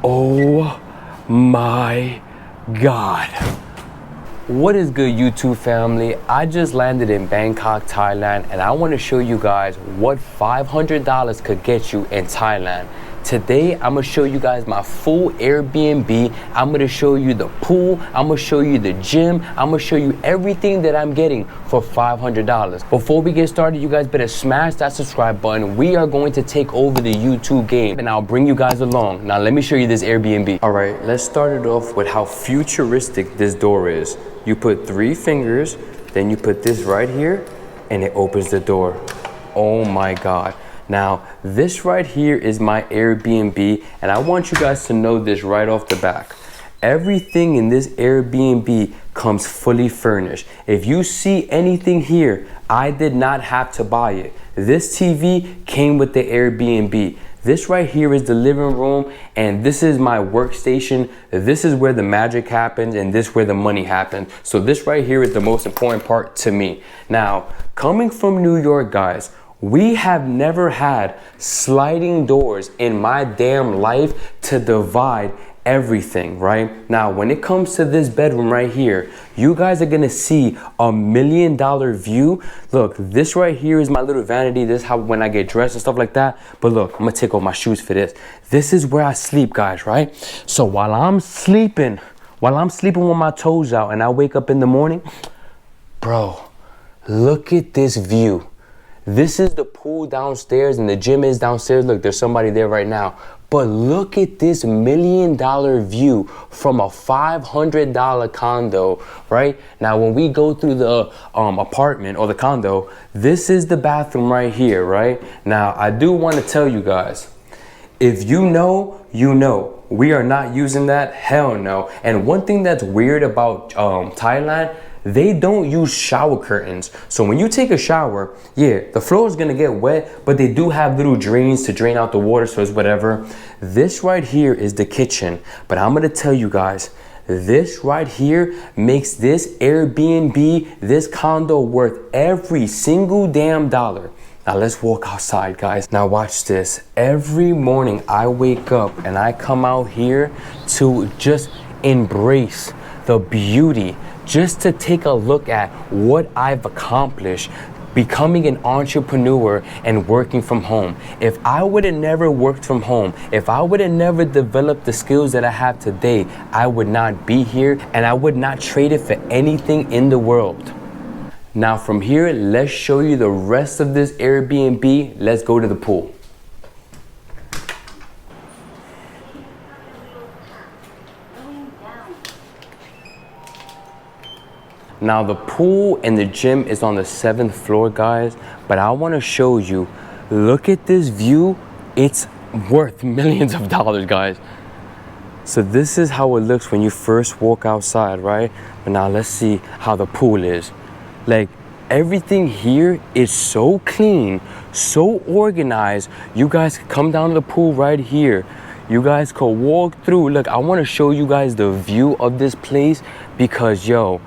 Oh my God. What is good, YouTube family? I just landed in Bangkok, Thailand, and I want to show you guys what $500 could get you in Thailand. Today, I'm gonna show you guys my full Airbnb. I'm gonna show you the pool. I'm gonna show you the gym. I'm gonna show you everything that I'm getting for $500. Before we get started, you guys better smash that subscribe button. We are going to take over the YouTube game, and I'll bring you guys along. Now, let me show you this Airbnb. All right, let's start it off with how futuristic this door is. You put 3 fingers, then you put this right here, and it opens the door. Oh my God. Now, this right here is my Airbnb, and I want you guys to know this right off the back. Everything in this Airbnb comes fully furnished. If you see anything here, I did not have to buy it. This TV came with the Airbnb. This right here is the living room, and this is my workstation. This is where the magic happens, and this is where the money happens. So this right here is the most important part to me. Now, coming from New York, guys, we have never had sliding doors in my damn life to divide everything, right? Now, when it comes to this bedroom right here, you guys are gonna see $1 million view. Look, this right here is my little vanity. This is how when I get dressed and stuff like that. But look, I'm gonna take off my shoes for this. This is where I sleep, guys, right? So while I'm sleeping with my toes out and I wake up in the morning, bro, look at this view. This is the pool downstairs and the gym is downstairs. Look, there's somebody there right now. But look at this $1 million view from a $500 condo, right? Now, when we go through the apartment or the condo, this is the bathroom right here, right? Now, I do want to tell you guys, if you know, you know. We are not using that, hell no. And one thing that's weird about Thailand, they don't use shower curtains. So when you take a shower, yeah, the floor is gonna get wet, but they do have little drains to drain out the water, so it's whatever. This right here is the kitchen, but I'm gonna tell you guys, this right here makes this Airbnb, this condo worth every single damn dollar. Now let's walk outside, guys. Now watch this. Every morning I wake up and I come out here to just embrace the beauty, just to take a look at what I've accomplished becoming an entrepreneur and working from home. If I would have never worked from home, if I would have never developed the skills that I have today, I would not be here and I would not trade it for anything in the world. Now from here, let's show you the rest of this Airbnb. Let's go to the pool. Now the pool and the gym is on the 7th floor, guys, but I want to show you, look at this view. It's worth millions of dollars, guys. So this is how it looks when you first walk outside, right? But now let's see how the pool is. Like, everything here is so clean, so organized. You guys can come down to the pool right here. You guys could walk through. Look, I want to show you guys the view of this place because, yo,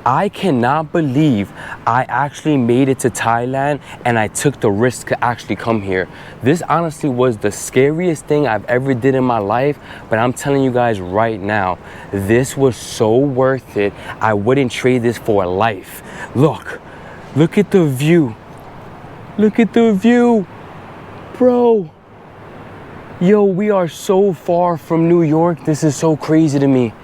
I cannot believe I actually made it to Thailand and I took the risk to actually come here. This honestly was the scariest thing I've ever did in my life, but I'm telling you guys right now, this was so worth it. I wouldn't trade this for life. Look at the view. Look at the view, bro. Yo, we are so far from New York. This is so crazy to me.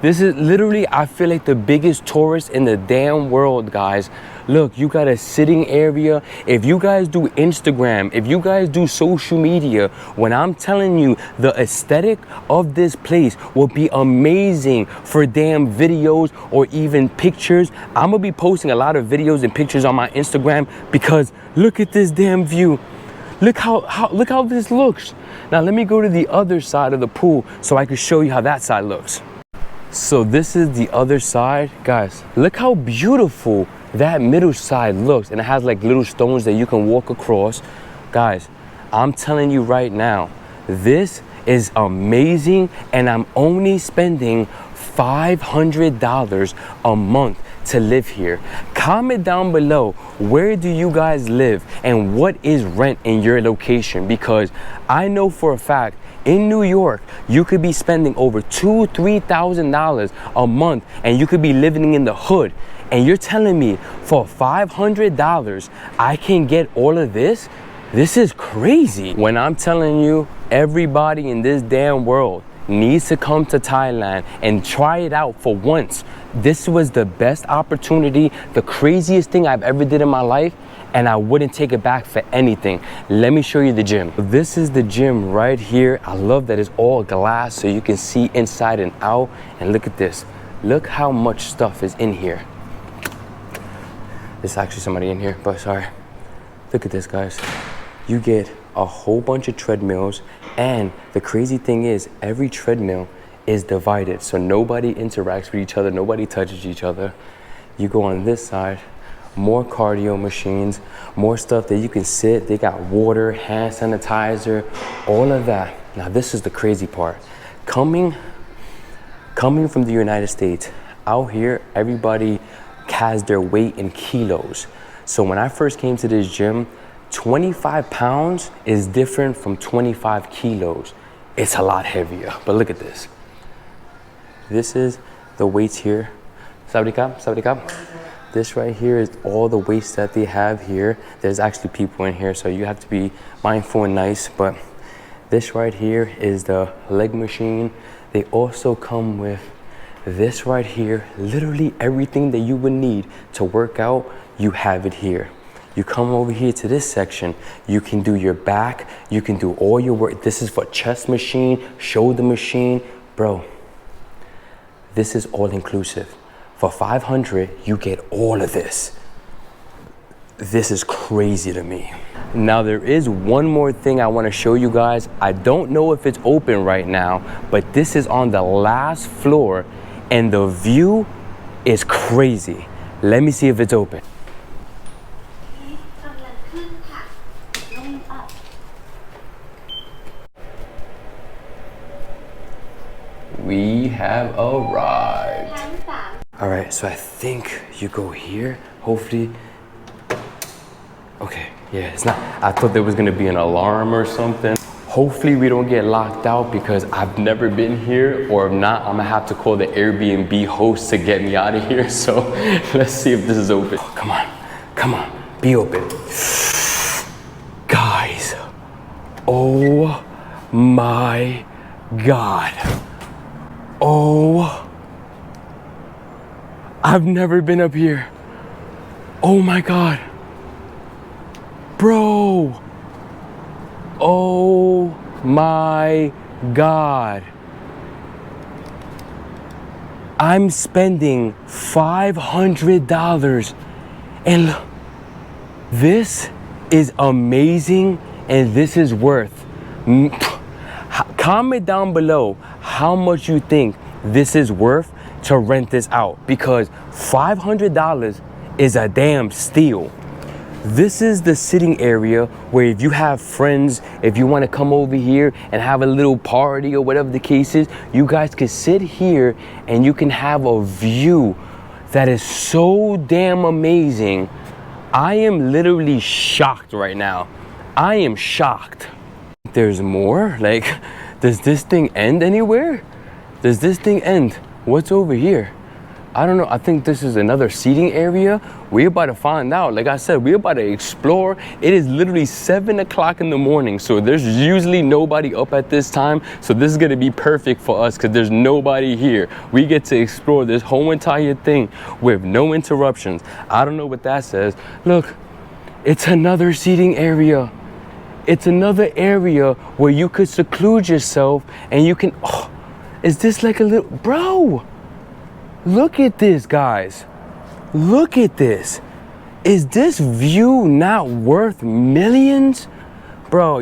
This is literally, I feel like the biggest tourist in the damn world, guys. Look, you got a sitting area. If you guys do Instagram, if you guys do social media, when I'm telling you the aesthetic of this place will be amazing for damn videos or even pictures. I'm gonna be posting a lot of videos and pictures on my Instagram because look at this damn view. Look how this looks. Now let me go to the other side of the pool so I can show you how that side looks. So this is the other side, guys. Look how beautiful that middle side looks, and it has like little stones that you can walk across. Guys, I'm telling you right now, this is amazing, and I'm only spending $500 a month to live here? Comment down below, where do you guys live and what is rent in your location? Because I know for a fact in New York, you could be spending over $2,000–3,000 a month and you could be living in the hood. And you're telling me for $500, I can get all of this? This is crazy. When I'm telling you, everybody in this damn world needs to come to Thailand and try it out for once. This was the best opportunity, the craziest thing I've ever did in my life, and I wouldn't take it back for anything. Let me show you the gym. This is the gym right here. I love that it's all glass so you can see inside and out. And look at this. Look how much stuff is in here. There's actually somebody in here, but sorry. Look at this, guys. You get a whole bunch of treadmills, and the crazy thing is every treadmill is divided, so nobody interacts with each other, nobody touches each other. You go on this side, more cardio machines, more stuff that you can sit. They got water, hand sanitizer, all of that. Now this is the crazy part. Coming from the United States, out here everybody has their weight in kilos. So when I first came to this gym, 25 pounds is different from 25 kilos. It's a lot heavier, but look at this. This is the weights here. Sawadee kap. This right here is all the weights that they have here. There's actually people in here, so you have to be mindful and nice, but this right here is the leg machine. They also come with this right here. Literally everything that you would need to work out, you have it here. You come over here to this section, you can do your back, you can do all your work. This is for chest machine, shoulder machine. Bro, this is all inclusive. For $500, you get all of this. This is crazy to me. Now there is one more thing I wanna show you guys. I don't know if it's open right now, but this is on the last floor and the view is crazy. Let me see if it's open. We have arrived. All right, so I think you go here, hopefully. Okay, yeah, it's not, I thought there was gonna be an alarm or something. Hopefully we don't get locked out because I've never been here, or if not, I'm gonna have to call the Airbnb host to get me out of here. So let's see if this is open. Oh, come on, be open. Guys, oh my God. Oh, I've never been up here. Oh my God. Bro. Oh my God. I'm spending $500 and look, this is amazing and this is worth. Comment down below how much you think this is worth to rent this out, because $500 is a damn steal. This is the sitting area where if you have friends, if you want to come over here and have a little party or whatever the case is, you guys can sit here and you can have a view that is so damn amazing. I am literally shocked right now. I am shocked. There's more? Like, does this thing end anywhere? Does this thing end? What's over here? I don't know. I think this is another seating area. We're about to find out. Like I said, we're about to explore. It is literally 7 o'clock in the morning, so there's usually nobody up at this time. So this is gonna be perfect for us because there's nobody here. We get to explore this whole entire thing with no interruptions. I don't know what that says. Look, it's another seating area. It's another area where you could seclude yourself and you can, oh, is this like a little, bro, look at this, guys. Look at this. Is this view not worth millions? Bro,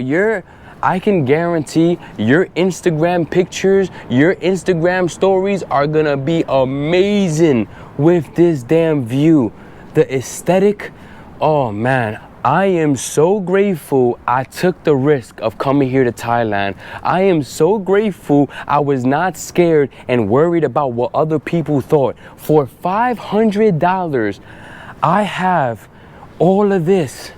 I can guarantee your Instagram pictures, your Instagram stories are gonna be amazing with this damn view. The aesthetic, oh man, I am so grateful I took the risk of coming here to Thailand. I am so grateful I was not scared and worried about what other people thought. For $500, I have all of this.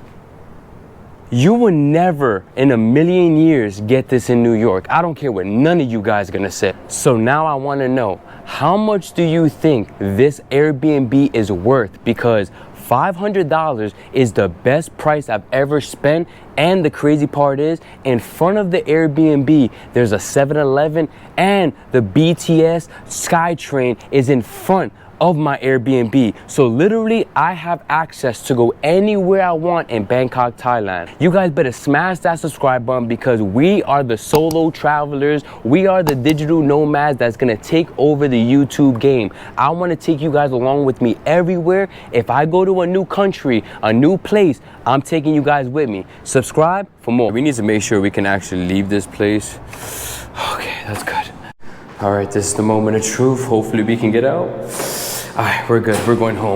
You will never in a million years get this in New York. I don't care what none of you guys are gonna say. So now I wanna know, how much do you think this Airbnb is worth? Because $500 is the best price I've ever spent. And the crazy part is, in front of the Airbnb, there's a 7-Eleven and the BTS SkyTrain is in front of my Airbnb. So literally I have access to go anywhere I want in Bangkok, Thailand. You guys better smash that subscribe button because we are the solo travelers. We are the digital nomads that's gonna take over the YouTube game. I wanna take you guys along with me everywhere. If I go to a new country, a new place, I'm taking you guys with me. Subscribe for more. We need to make sure we can actually leave this place. Okay, that's good. All right, this is the moment of truth. Hopefully we can get out. All right, we're good. We're going home.